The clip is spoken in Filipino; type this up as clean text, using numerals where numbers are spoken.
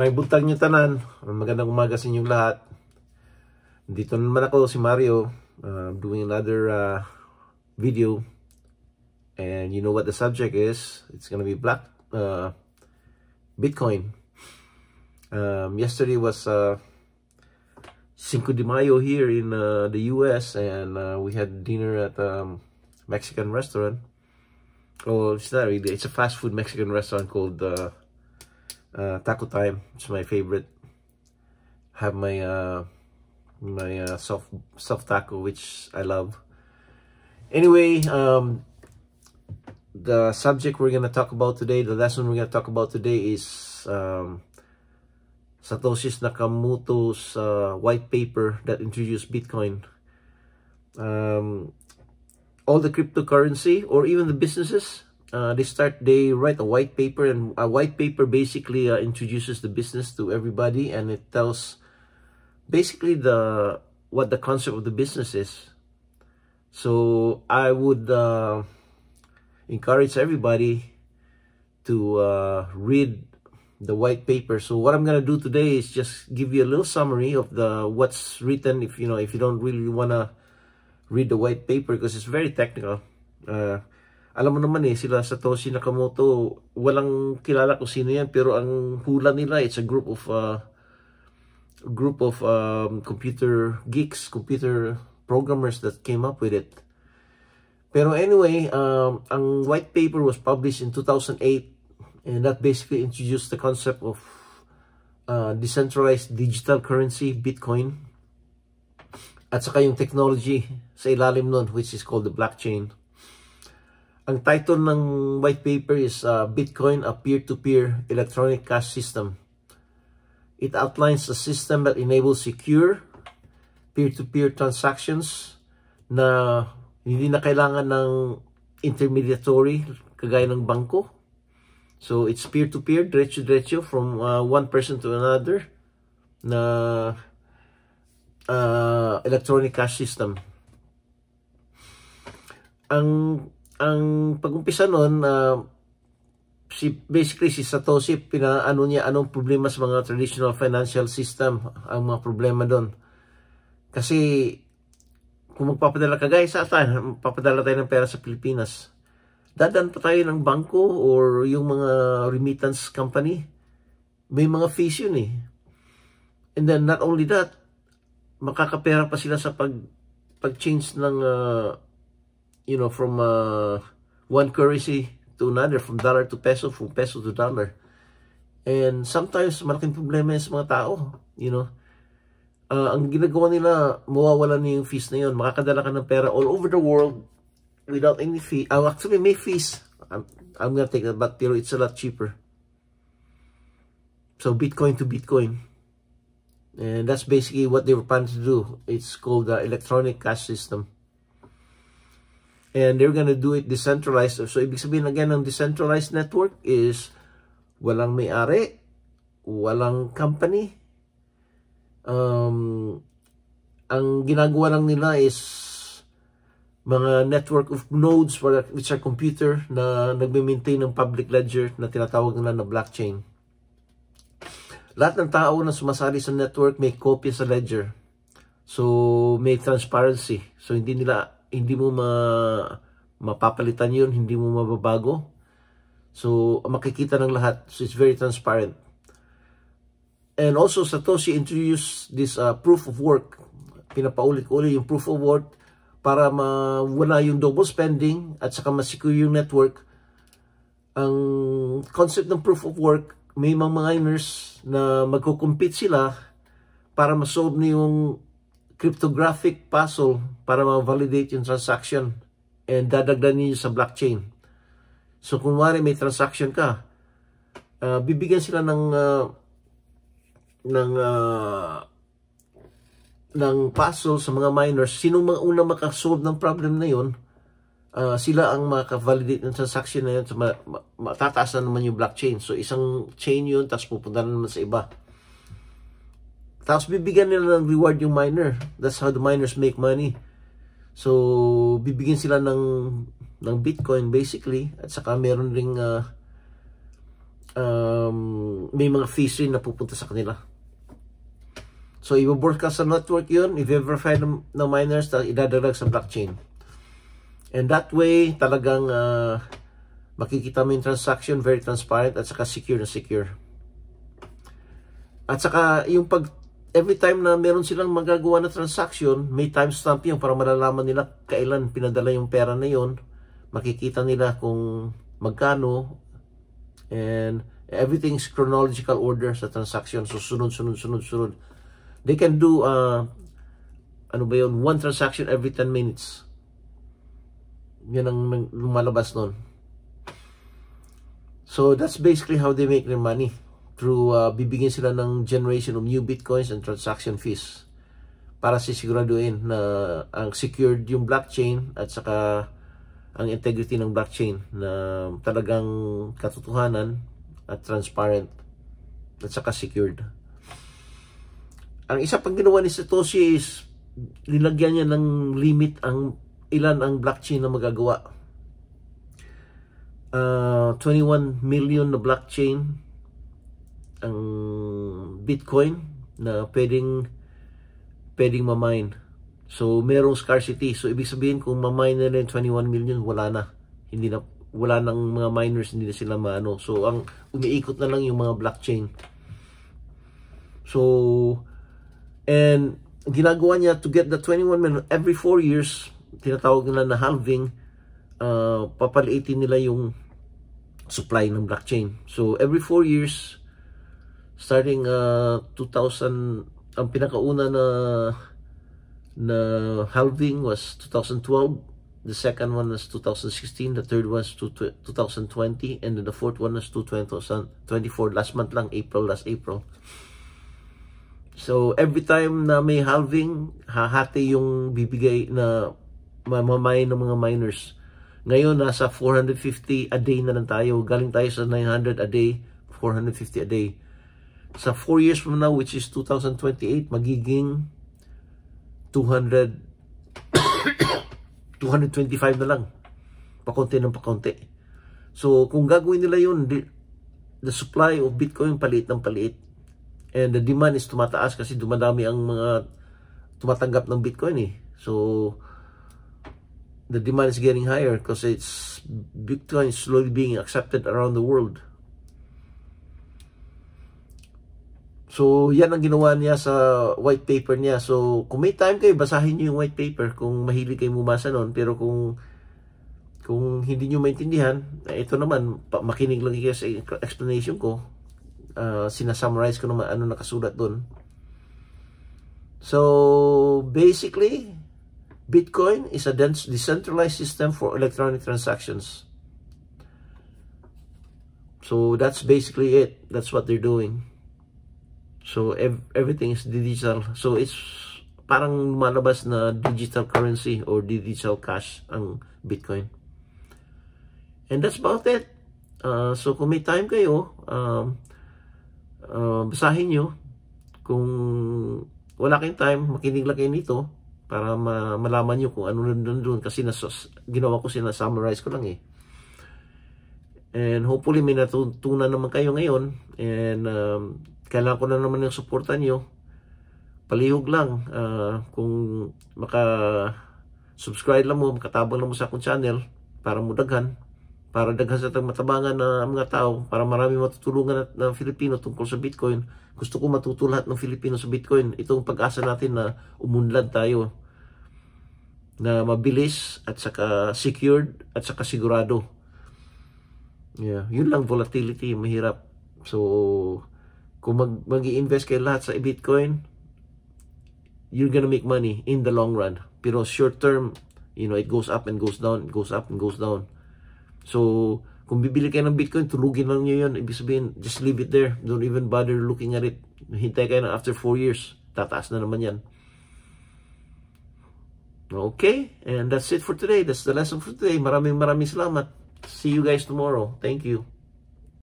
May buntag nyo tanan. Magandang umaga sa inyong lahat. Dito naman ako, si Mario, doing another video. And you know what the subject is? It's gonna be Bitcoin. Yesterday was Cinco de Mayo here in the US, and we had dinner at Mexican restaurant. Oh, it's not really. It's a fast food Mexican restaurant called Taco Time. It's my favorite. Have my soft taco, which I love. Anyway, the subject we're gonna talk about today, the lesson we're gonna talk about today is Satoshi Nakamoto's white paper that introduced Bitcoin. All the cryptocurrency, or even the businesses, they write a white paper, and a white paper basically introduces the business to everybody, and it tells basically what the concept of the business is. So I would encourage everybody to read the white paper. So what I'm gonna do today is just give you a little summary of what's written. If you don't really wanna read the white paper because it's very technical. Alam mo naman sila Satoshi Nakamoto, walang kilala kung sino yan, pero ang hula nila, it's a group of computer geeks, computer programmers that came up with it. Pero anyway, ang white paper was published in 2008, and that basically introduced the concept of decentralized digital currency, Bitcoin, at saka yung technology sa ilalim nun, which is called the blockchain. Ang title ng white paper is Bitcoin, a peer-to-peer electronic cash system. It outlines a system that enables secure peer-to-peer transactions na hindi na kailangan ng intermediary kagaya ng bangko. So it's peer-to-peer, diretso-diretso from one person to another na electronic cash system. Ang pag-umpisa nun, basically si Satoshi, anong problema sa mga traditional financial system, ang mga problema doon. Kasi kung magpapadala ka, guys, papadala tayo ng pera sa Pilipinas, dadaan pa tayo ng bangko or yung mga remittance company, may mga fees yun eh. And then not only that, makakapera pa sila sa pag-change ng from one currency to another, from dollar to peso, from peso to dollar. And sometimes malaking problema sa mga tao, ang ginagawa nila, mawawalan na yung fees na yun. Makakadala ka ng pera all over the world without any fee. Actually, may fees. I'm gonna take that back, pero it's a lot cheaper. So Bitcoin to Bitcoin. And that's basically what they were planning to do. It's called the electronic cash system. And they're gonna do it decentralized. So ibig sabihin again ng decentralized network is walang may-ari, walang company. Ang ginagawa lang nila is mga network of nodes which are computer na nagme-maintain ng public ledger na tinatawag nila na blockchain. Lahat ng tao na sumasali sa network may copy sa ledger. So may transparency. So hindi mo mapapalitan yun, hindi mo mababago. So makikita ng lahat. So it's very transparent. And also Satoshi introduced this proof of work. Pinapaulit-ulit yung proof of work para mawala yung double spending at saka masecure yung network. Ang concept ng proof of work, may mga miners na magko-compete sila para ma-solve na yung cryptographic puzzle para ma-validate yung transaction and dadagdan niyo sa blockchain. So kung wari may transaction ka, bibigyan sila ng puzzle sa mga miners. Sinong mga unang makasolve ng problem na yun, sila ang maka-validate ng transaction na yun. So matataas na naman yung blockchain. So isang chain yun, tapos pupunta na naman sa iba. Tapos bibigyan nila ng reward yung miner. That's how the miners make money. So bibigyan sila ng Bitcoin basically. At saka meron ring may mga fees rin na pupunta sa kanila. So, i-broadcast sa network yun, i-verify ng miners na idadalag sa blockchain. And that way, talagang makikita mo yung transaction, very transparent, at saka secure na secure. At saka, yung every time na meron silang magagawa na transaction, may timestamp yun para malalaman nila kailan pinadala yung pera na yun. Makikita nila kung magkano, and everything's chronological order sa transaction. So, sunod. They can do, one transaction every 10 minutes. Yan ang lumalabas nun. So, that's basically how they make their money. Through, bibigyan sila ng generation of new bitcoins and transaction fees. Para sisiguraduhin na ang secured yung blockchain at saka ang integrity ng blockchain na talagang katotohanan at transparent at saka secured. Ang isa pang ginawa ni Satoshi is nilagyan niya ng limit ang ilan ang blockchain na magagawa. 21 million na blockchain ang Bitcoin na pwedeng ma-mine. So, merong scarcity. So, ibig sabihin kung ma-mine na 21 million, wala na. Wala nang mga miners, hindi na sila maano. So, ang umiikot na lang yung mga blockchain. So, and ginagawa niya to get the 21 million every 4 years, tinatawag nila na halving, papaliitin nila yung supply ng blockchain. So, every 4 years, starting 2000, ang pinakauna na halving was 2012, the second one was 2016, the third was 2020, and then the fourth one was 2024, last month lang, last April. So, every time na may halving, hahati yung bibigay na mamamay ng mga miners. Ngayon, nasa 450 a day na lang tayo. Galing tayo sa 900 a day, 450 a day. Sa 4 years from now, which is 2028, magiging 225 na lang. Pakonti ng pakonti. So, kung gagawin nila yun, the supply of Bitcoin paliit ng paliit. And the demand is tumataas kasi dumadami ang mga tumatanggap ng Bitcoin eh. So, the demand is getting higher because Bitcoin is slowly being accepted around the world. So, yan ang ginawa niya sa white paper niya. So, kung may time kayo, basahin niyo yung white paper kung mahilig kayo bumasa nun. Pero kung hindi niyo maintindihan, ito naman, makinig lang kayo sa explanation ko. Sinasummarize ko naman ano nakasulat doon. So, basically, Bitcoin is a decentralized system for electronic transactions. So, that's basically it. That's what they're doing. So, everything is digital. So, it's parang lumalabas na digital currency or digital cash ang Bitcoin. And that's about it. So, kung may time kayo, basahin nyo. Kung wala kayong time, makinig lang kayo nito para malaman nyo kung ano nandun kasi ginawa ko summarize ko lang eh. And hopefully may natutunan naman kayo ngayon. And kailangan ko na naman yung supportan nyo. Palihog lang. Kung maka-subscribe lang mo, makatabang lang mo sa akong channel para mo daghan. Para daghan sa matabangan na mga tao. Para marami matutulungan ng Filipino tungkol sa Bitcoin. Gusto ko matuto lahat ng Filipino sa Bitcoin. Itong pag-asa natin na umunlad tayo. Na mabilis at saka secured at saka sigurado. Yeah, yun lang, volatility, mahirap. So, kung mag-i-invest kayo lahat sa Bitcoin, you're gonna make money in the long run. Pero short term, it goes up and goes down, it goes up and goes down. So, kung bibili kayo ng Bitcoin, tulugin lang nyo yun. Ibig sabihin, just leave it there. Don't even bother looking at it. Hintay kayo na after 4 years. Tataas na naman yan. Okay, and that's it for today. That's the lesson for today. Maraming salamat. See you guys tomorrow. Thank you.